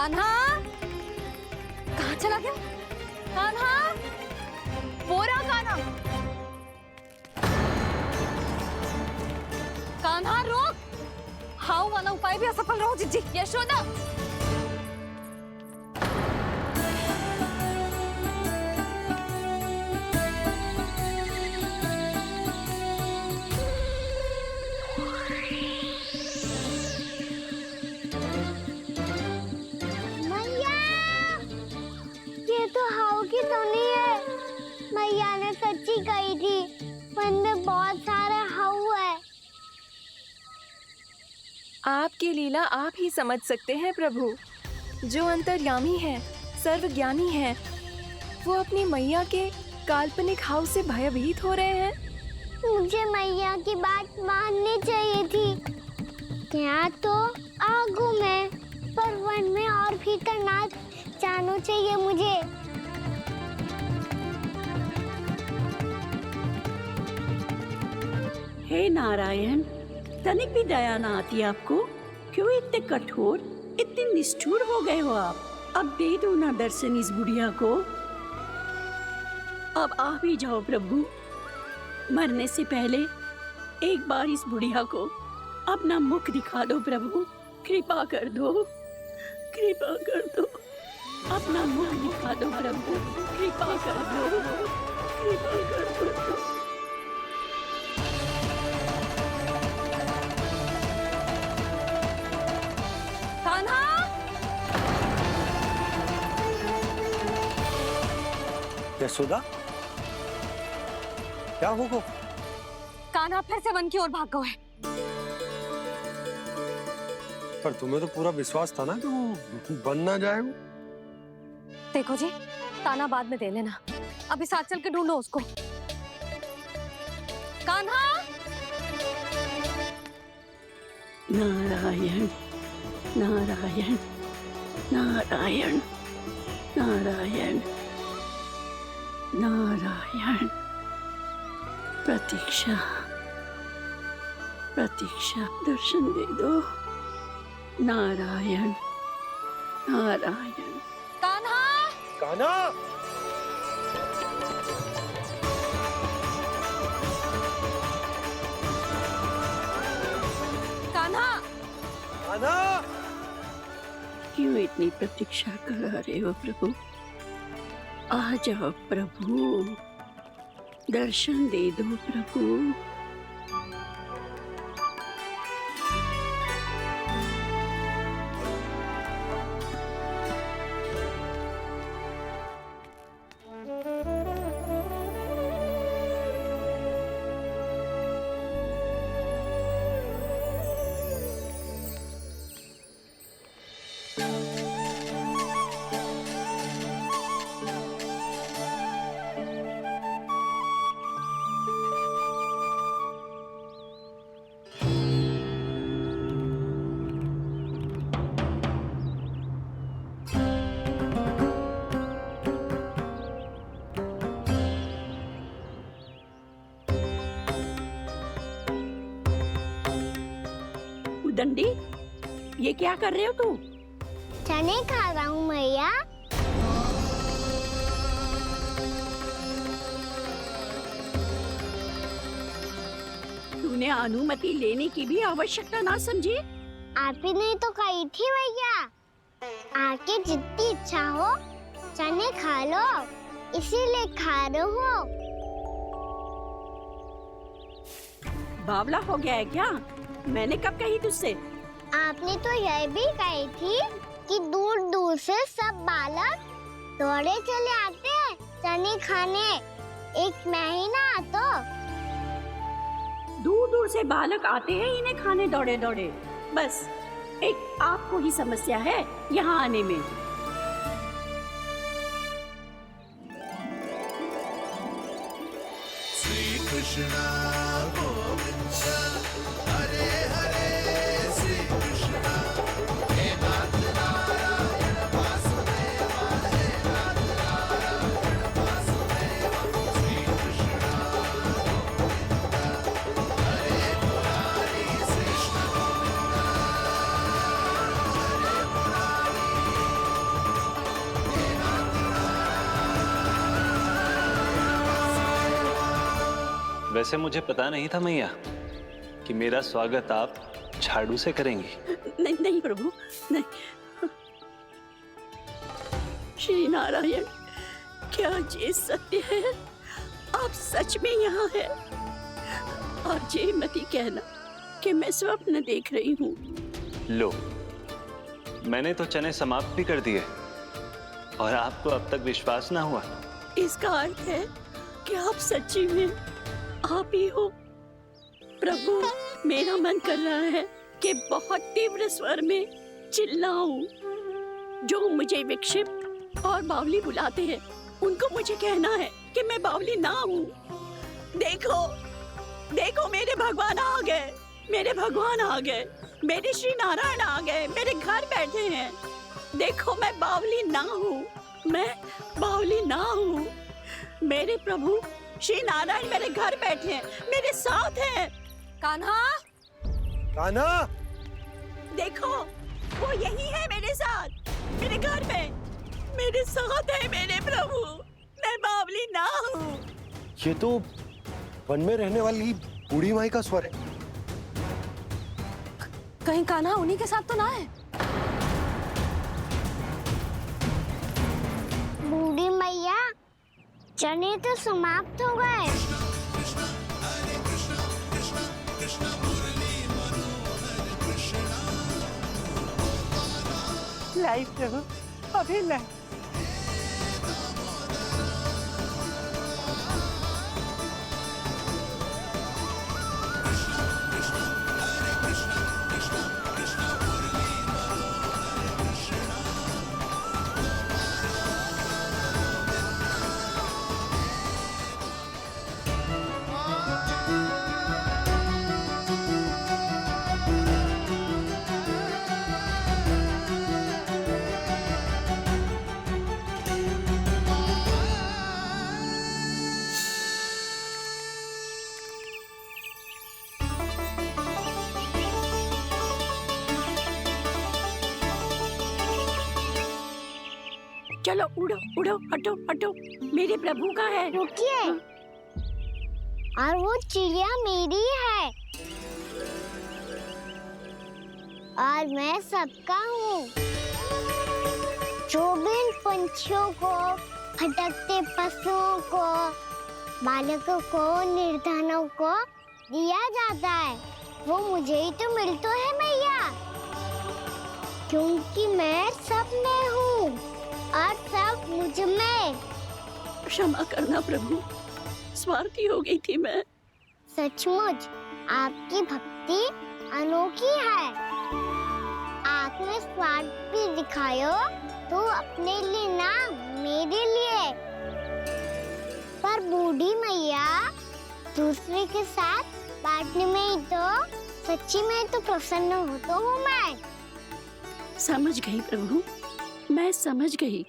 कान्हा कहाँ चला गया? कान्हा, वो रहा कान्हा। कान्हा रोक! हाउ वाला उपाय भी असफल रहो जिज्जी। यशोदा, तो हाउ की तो नहीं है। मैया ने सच्ची कही थी, वन में बहुत सारे हाउ है। आपकी लीला आप ही समझ सकते हैं प्रभु। जो अंतर्यामी है, सर्वज्ञानी है, वो अपनी मैया के काल्पनिक हाव से भयभीत हो रहे हैं। मुझे मैया की बात माननी चाहिए थी। यहाँ तो आगू में, पर वन में और भीतर ना जाना चाहिए मुझे। हे नारायण, तनिक भी दया ना आती आपको? क्यों इतने कठोर, इतने निष्ठुर हो गए हो आप? अब दे दो ना दर्शन इस बुढ़िया को। अब आ भी जाओ प्रभु। मरने से पहले एक बार इस बुढ़िया को अपना मुख दिखा दो प्रभु। कृपा कर दो, कृपा कर दो। अपना मुख दिखा दो प्रभु, कृपा कर दो, कृपा कर दो। कान्हा! यशोदा, क्या होगा? कान्हा फिर से वन की ओर भाग गया है। पर तुम्हें तो पूरा विश्वास था ना कि वो बन ना जाए। वो देखो जी, ताना बाद में दे लेना, अभी साथ चल के ढूंढो उसको। कान्हा! नारायण नारायण नारायण नारायण नारायण। प्रतीक्षा प्रतीक्षा, दर्शन दे दो। नारायण नारायण। कान्हा! कान्हा! कान्हा! कान्हा! क्यों इतनी प्रतीक्षा करा रहे हो प्रभु? आ जाओ प्रभु, दर्शन दे दो प्रभु। दंडी, ये क्या कर रहे हो तू? चने खा रहा हूँ मैया। तूने अनुमति लेने की भी आवश्यकता ना समझी? आप ही नहीं तो कही थी मैया, आके जितनी इच्छा हो चने खा लो, इसीलिए खा रहे हो। बावला हो गया है क्या? मैंने कब कही तुझसे? आपने तो यह भी कही थी कि दूर दूर से सब बालक दौड़े चले आते हैं चने खाने, एक महीना तो दूर दूर से बालक आते हैं इन्हें खाने दौड़े दौड़े। बस एक आपको ही समस्या है यहाँ आने में। श्री कृष्ण गोविंद हरे हरे, श्री कृष्ण हे नाथ नारायण वासुदेव, हे नाथ नारायण वासुदेव, श्री कृष्ण गोविंद हरे मुरारी, कृष्ण गोविंद हरे मुरारी। वैसे मुझे पता नहीं था मैया कि मेरा स्वागत आप झाड़ू से करेंगी। नहीं नहीं प्रभु, नहीं। श्री नारायण, क्या ये सत्य है? आप सच में यहाँ हैं? और ये मत ही कहना कि मैं स्वप्न देख रही हूँ। लो, मैंने तो चने समाप्त भी कर दिए और आपको अब तक विश्वास ना हुआ। इसका अर्थ है कि आप सच्ची में आप ही हो। प्रभु, मेरा मन कर रहा है कि बहुत तीव्र स्वर में चिल्लाऊं। जो मुझे विक्षिप्त और बावली बुलाते हैं, उनको मुझे कहना है कि मैं बावली ना हूँ। देखो, देखो, मेरे भगवान आ गए, मेरे भगवान आ गए, मेरे श्री नारायण आ गए, मेरे घर बैठे हैं। देखो, मैं बावली ना हूँ, मैं बावली ना हूँ। मेरे प्रभु श्री नारायण मेरे घर बैठे हैं, मेरे साथ हैं। कान्हा, कान्हा, देखो, वो यही है मेरे साथ, मेरे घर में, मेरे साथ है मेरे प्रभु। मैं बावली ना हूँ। ये तो वन में रहने वाली बूढ़ी माई का स्वर है। कहीं कान्हा उन्हीं के साथ तो ना है? बूढ़ी मैया, चने तो समाप्त हो गए। लाई प्रभु, अभी लाई। चलो उड़ो उड़ो, हटो हटो, मेरे प्रभु का है। रुकिए, और वो चिड़िया मेरी है और मैं सबका हूँ। जो भी इन पंछियों को, भटकते पशुओं को, बालकों को, निर्धनों को दिया जाता है, वो मुझे ही तो मिलता है मैया, क्योंकि मैं सब में हूँ और सब मुझ में। क्षमा करना प्रभु, स्वार्थी हो गई थी मैं। सचमुच आपकी भक्ति अनोखी है। आपने स्वार्थ भी दिखायो तो अपने लिए ना, मेरे लिए। पर बूढ़ी मैया, दूसरे के साथ बांटने में ही तो सच्ची में तो प्रसन्न होता हूँ मैं। समझ गई प्रभु, मैं समझ गई।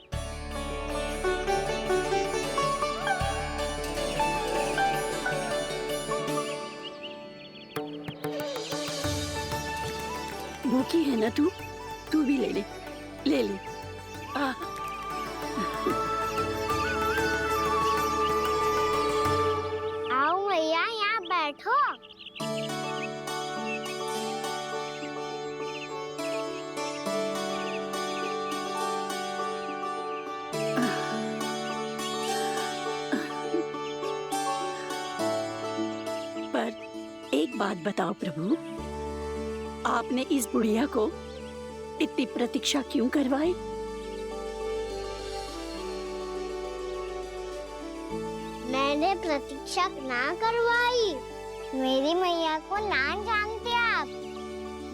भूखी है ना तू? तू भी ले ले, ले ले। आओ मैया, यहाँ बैठो। पर एक बात बताओ प्रभु, आपने इस बुढ़िया को इतनी प्रतीक्षा क्यों करवाई? मैंने प्रतीक्षा ना करवाई। मेरी मैया को ना जानते आप,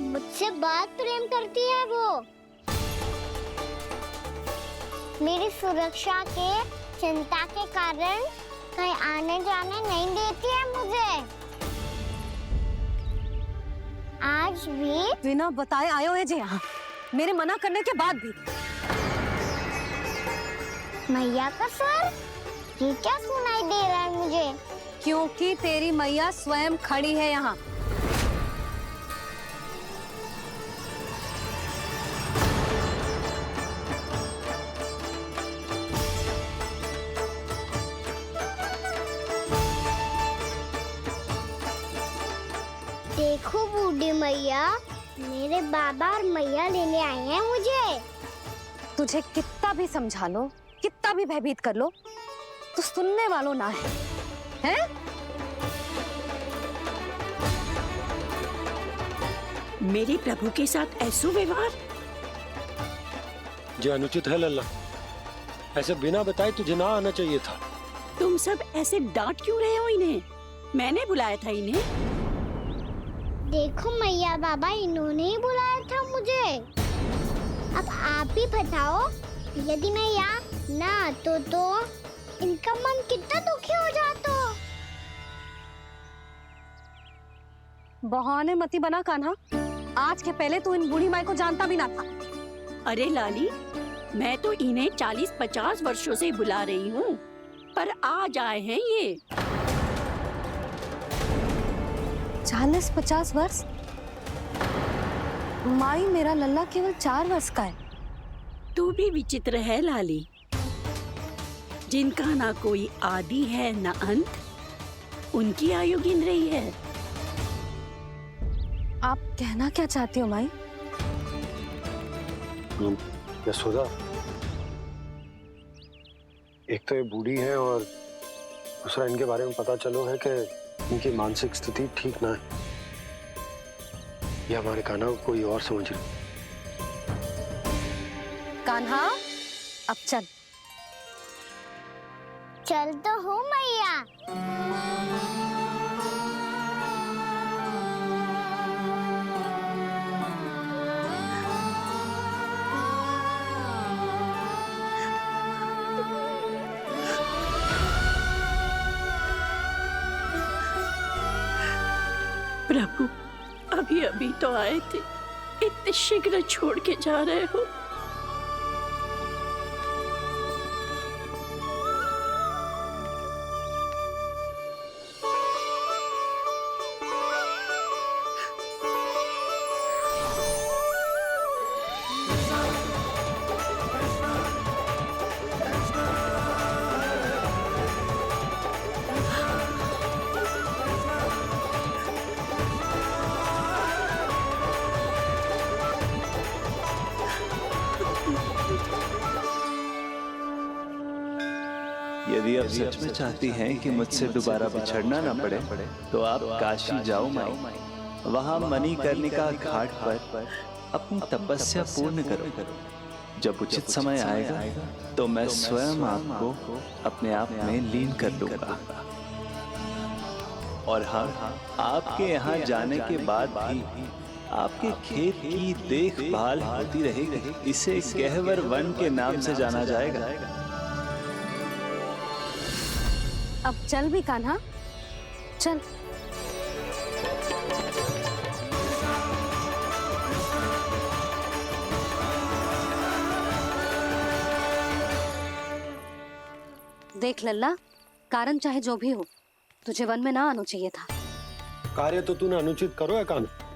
मुझसे बहुत प्रेम करती है वो। मेरी सुरक्षा के चिंता के कारण कहीं आने जाने नहीं देती है मुझे। आज भी बिना बताए आयो है जी यहाँ, मेरे मना करने के बाद भी। मैया का स्वर, ये क्या सुनाई दे रहा है मुझे? क्योंकि तेरी मैया स्वयं खड़ी है यहाँ। देखो बूढ़ी मैया, मेरे बाबा और मैया लेने आए हैं मुझे। तुझे कितना भी समझा लो, कितना भी भयभीत कर लो, तो सुनने वालों ना है, हैं? मेरे प्रभु के साथ ऐसा व्यवहार जो अनुचित है लल्ला। ऐसे बिना बताए तुझे ना आना चाहिए था। तुम सब ऐसे डांट क्यों रहे हो इन्हें? मैंने बुलाया था इन्हें। देखो मैया बाबा, इन्होंने ही बुलाया था मुझे। अब आप ही बताओ, यदि मैं यहाँ ना आतो तो इनका मन कितना दुखी हो जाता। बहाने मती बना कान्हा। आज के पहले तू इन बूढ़ी माई को जानता भी ना था। अरे लाली, मैं तो इन्हें 40-50 वर्षों से बुला रही हूँ, पर आज आए हैं ये। 40-50 वर्ष? माई, मेरा लल्ला केवल 4 वर्ष का है। तू भी विचित्र है लाली, जिनका ना कोई आदि है ना अंत, उनकी आयु गिन रही है। आप कहना क्या चाहती हो माई? यशोदा, एक तो ये बूढ़ी है और दूसरा इनके बारे में पता चलो है कि इनकी मानसिक स्थिति ठीक ना है। ये हमारे कान्हा को कोई और समझ रही। कान्हा, अब चल। चल तो हो मैया। प्रभु, अभी अभी तो आए थे, इतने शीघ्र छोड़ के जा रहे हो। यदि आप सच में चाहती हैं कि मुझसे दोबारा बिछड़ना ना पड़े, तो आप काशी जाओ माई। वहां मणिकर्णिका घाट पर अपनी तपस्या पूर्ण करो। जब उचित समय आएगा तो मैं स्वयं आपको अपने आप में लीन कर लूंगा। और हाँ, आपके यहाँ जाने के बाद भी आपके खेत की देखभाल होती रहेगी। इसे गहवर वन के नाम से जाना जाएगा। अब चल भी कान्हा, चल। देख लल्ला, कारण चाहे जो भी हो, तुझे वन में ना आना चाहिए था। कार्य तो तूने अनुचित करो है कान्हा,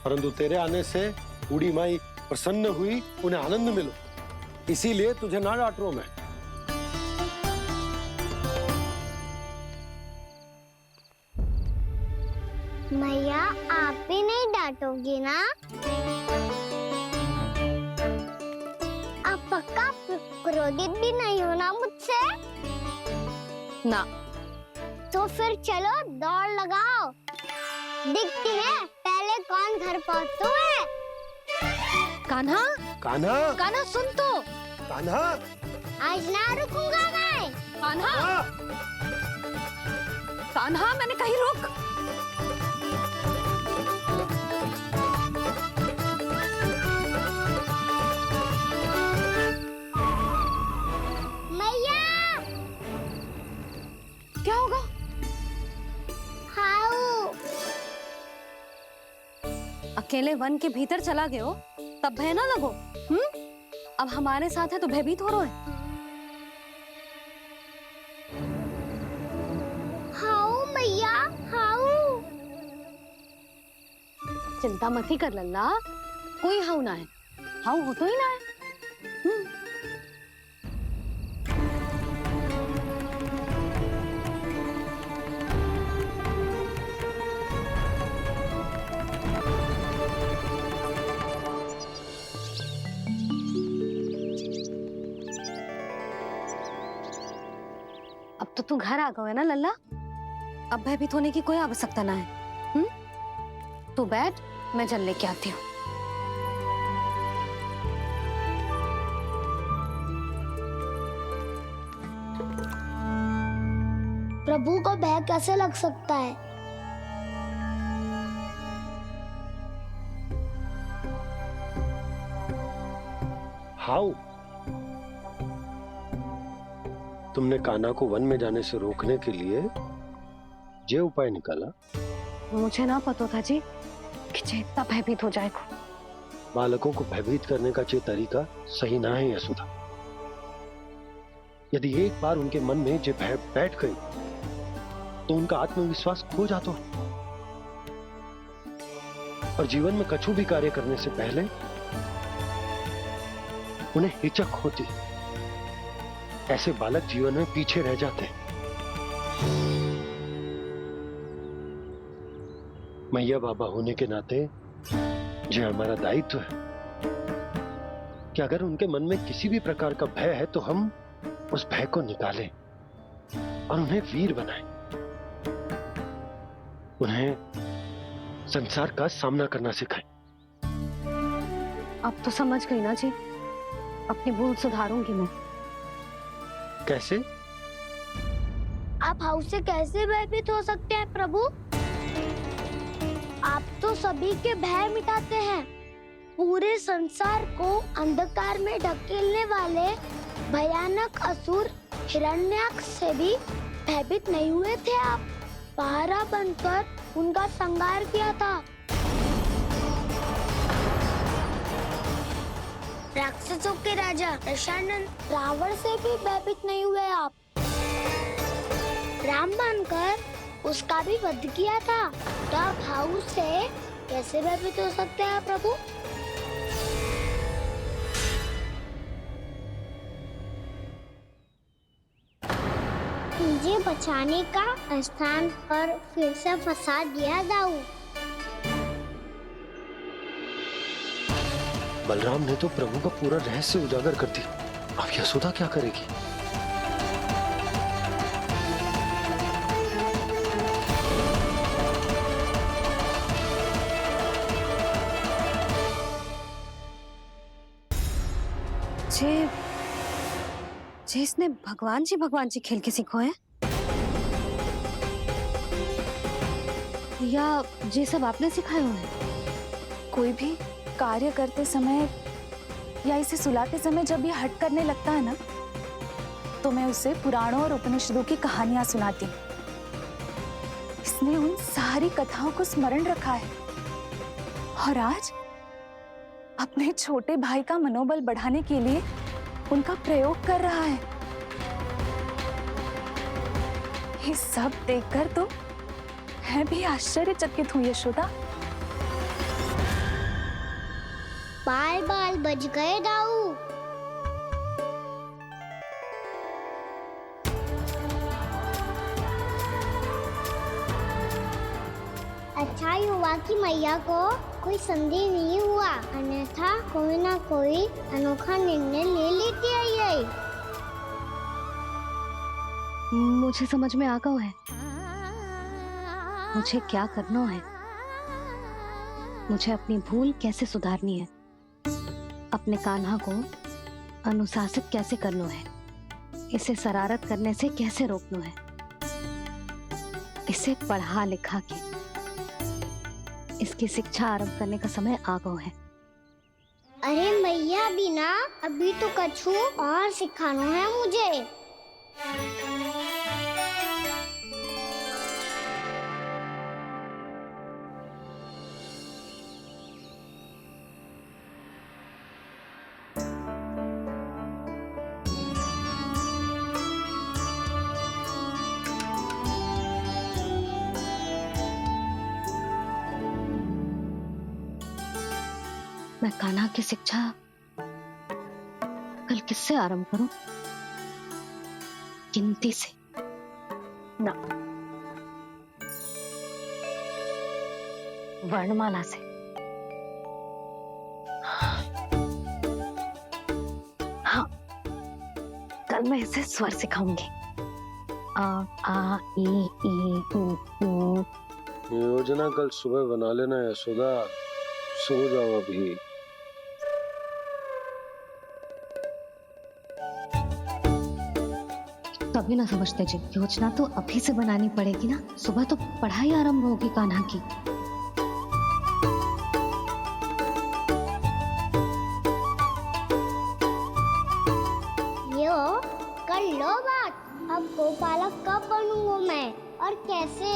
परंतु तेरे आने से बूढ़ी माई प्रसन्न हुई, उन्हें आनंद मिलो, इसीलिए तुझे ना डांट रहा हूं मैं। मैया, आप भी नहीं डांटोगी ना? आप पक्का क्रोधित भी नहीं हो ना मुझसे? ना। तो फिर चलो दौड़ लगाओ, दिखती है पहले कौन घर पहुंचता है। कान्हा, कान्हा, कान्हा सुन तो। कान्हा, आज ना रुकूंगा मैं। कान्हा, कान्हा, मैंने कहीं रुक। मैया, क्या होगा? हाउ। अकेले वन के भीतर चला गए हो, तब भय ना लगो। अब हमारे साथ है तो भयभीत हो रहे हैं। हाउ मैया, हाउ। चिंता मत ही कर लल्ला, कोई हाउ ना है। हाउ हो तो ही ना है। तो तू घर आ गए ना लल्ला, अब भयभीत होने की कोई आवश्यकता ना है। तू बैठ, मैं जल लेके आती हूँ। प्रभु को भय कैसे लग सकता है? हाउ? तुमने कान्हा को वन में जाने से रोकने के लिए ये उपाय निकाला? मुझे ना पता था जी कि जे इतना भयभीत हो जाएगा। बालकों को भयभीत करने का ये तरीका सही ना है यशोदा। यदि एक बार उनके मन में ये भय बैठ गई तो उनका आत्मविश्वास खो जाता है और जीवन में कछु भी कार्य करने से पहले उन्हें हिचक होती। ऐसे बालक जीवन में पीछे रह जाते हैं। मैया बाबा होने के नाते यह हमारा दायित्व है कि अगर उनके मन में किसी भी प्रकार का भय है तो हम उस भय को निकालें और उन्हें वीर बनाएं। उन्हें संसार का सामना करना सिखाएं। अब तो समझ गई ना जी, अपनी भूल सुधारूंगी मैं। कैसे? आप हाउ से कैसे भयभीत हो सकते हैं प्रभु? आप तो सभी के भय मिटाते हैं। पूरे संसार को अंधकार में ढकेलने वाले भयानक असुर हिरण्याक्ष से भी भयभीत नहीं हुए थे आप। पहरा बनकर उनका संहार किया था। राक्षसों के राजा दशानन रावण से भी भयभीत नहीं हुए आप। राम बनकर उसका भी वध किया था। तो आप हाउ से कैसे भयभीत हो सकते हैं प्रभु? मुझे बचाने का स्थान पर फिर से फंसा दिया दाऊ। बलराम ने तो प्रभु का पूरा रहस्य उजागर कर दिया। अब यशोदा क्या करेगी? जे इसने भगवान जी खेल के सीखो है, या ये सब आपने सिखाए हुए हैं? कोई भी कार्य करते समय या इसे सुलाते समय जब ये हट करने लगता है ना, तो मैं उसे पुराणों और उपनिषदों की कहानियां सुनाती हूँ। इसने उन सारी कथाओं को स्मरण रखा है और आज अपने छोटे भाई का मनोबल बढ़ाने के लिए उनका प्रयोग कर रहा है। ये सब देखकर तो मैं भी आश्चर्यचकित हूँ यशोदा। बाल बाल बज गए दाऊ। अच्छा ही हुआ कि मैया को कोई संदेह नहीं हुआ, अन्यथा कोई ना कोई अनोखा निर्णय ले लेती है ये। मुझे समझ में आ गया है मुझे क्या करना है। मुझे अपनी भूल कैसे सुधारनी है, अपने कान्हा को अनुशासित कैसे करना है, इसे शरारत करने से कैसे रोकना है, इसे पढ़ा लिखा के इसकी शिक्षा आरंभ करने का समय आ गया है। अरे मैया बिना अभी तो कछु और सिखाना है मुझे। मैं कान्हा की शिक्षा कल किससे आरंभ करूं? गिनती से ना, वर्णमाला से। हाँ, कल मैं इसे स्वर सिखाऊंगी। आ ई उ ऊ। योजना कल सुबह बना लेना यशोदा, सो जाओ अभी। कभी ना समझते जी, योजना तो अभी से बनानी पड़ेगी ना, सुबह तो पढ़ाई आरंभ होगी कान्हा की। यो कर लो बात, अब गोपालक कब बनूंगा मैं और कैसे?